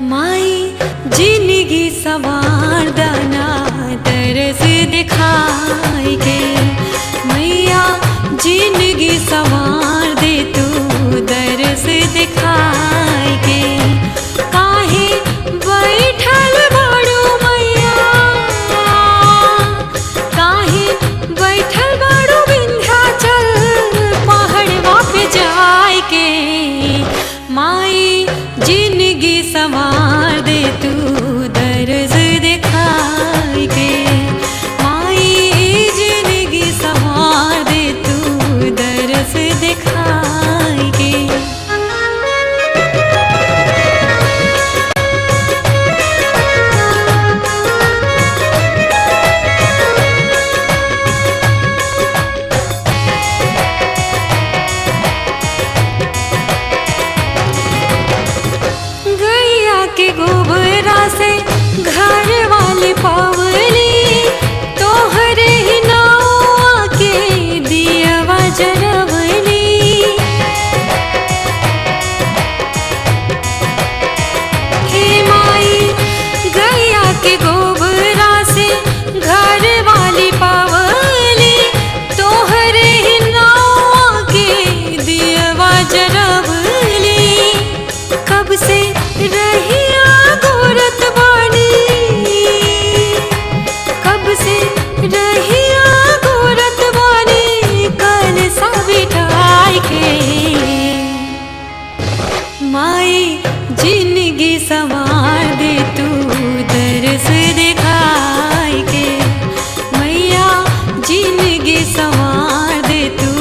माई जिंदगी सवार दाना तरस दिखाई के। मैया जिंदगी सवार दे तू दरस दिखाई के। काहे बैठल बाड़ू मैया, काहे बैठल बाड़ू विंध्याचल पहाड़वा पे जाए के। माई जिंदगी सवार दे तू दरस दिखाई के। माई जिंदगी सवार दे तू दरस दिखाई के। गैया के गोबरा से घर वाले पावली, तोहरे ही नावा के दियवा जरवली। हे माई गैया के गोबरा से घर वाली पावली, तोहरे ही नावा के दियवा जरवली। कब से रहिया गोरत बानी, कब से रहिया गोरत बानी कल सा बिठाई के। माई जिंदगी सवार दे तू दरस दिखाई के। मैया जिंदगी सवार दे तू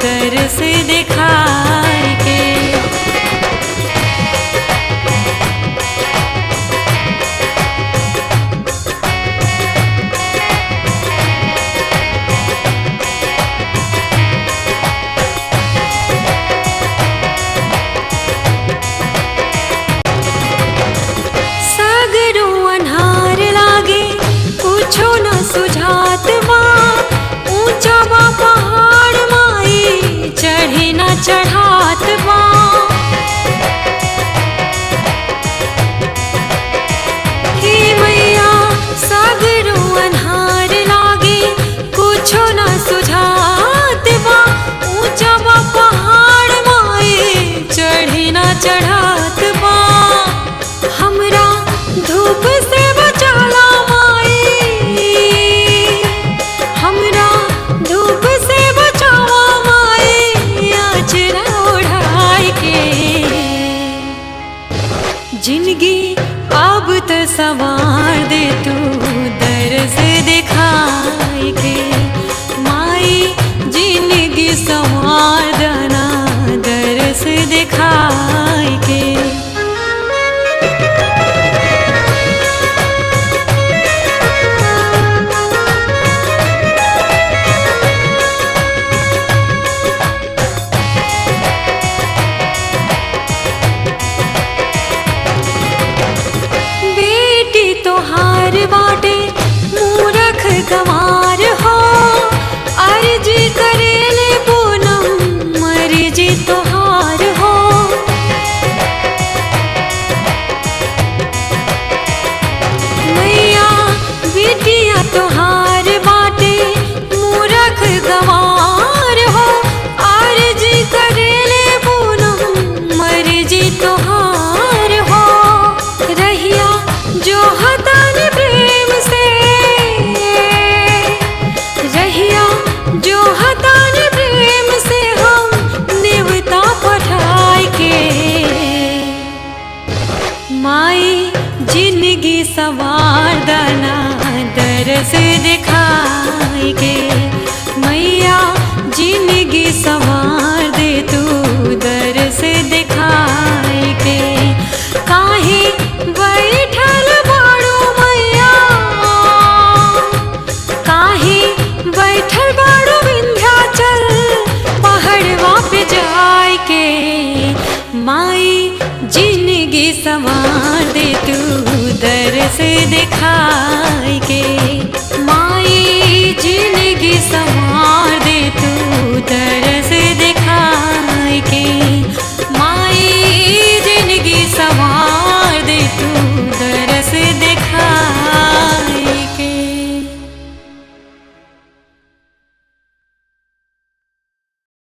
दरस दिखाई के। सगरो अन्हार लागे कुछो न सुझात बा, ऊंचा बा पहाड़ माई चढ़े न चढ़ात बा। हे मैया सगरो अन्हार लागे कुछो न सुझात बा, ऊंचा बा पहाड़ माई चढ़े न चढ़ात बा। हमरा धूप से बचाला माई, हमरा धूप से बचावा माई आचरा ओढ़ाई के। जिंदगी अब तो सवार दे तू दरस दिखाई के। माई जिंदगी सवार दाना दरस दिखाई के। बेटी तोहार बाटे मूरख गंवार हो, अर्जी करेले पूनम मर्जी तोहार हो। मैया बेटिया तोहार बाटे मूरख गंवार हो, अर्जी करेले पूनम मर्जी तोहार हो। रहिया जो हतान प्रेम से, रहिया जो हतान प्रेम से हम देवता पठाई के। माई जिंदगी सवार दाना दरस दिखाई के। मैया जिंदगी सवार दे तू दरस दिखाई के। काहे बैठल बाड़ू मैया, काहे बैठल बाड़ू विंध्याचल पहाड़वा पे जाए के। माई जिंदगी सवार दे तू दरस दिखाई के।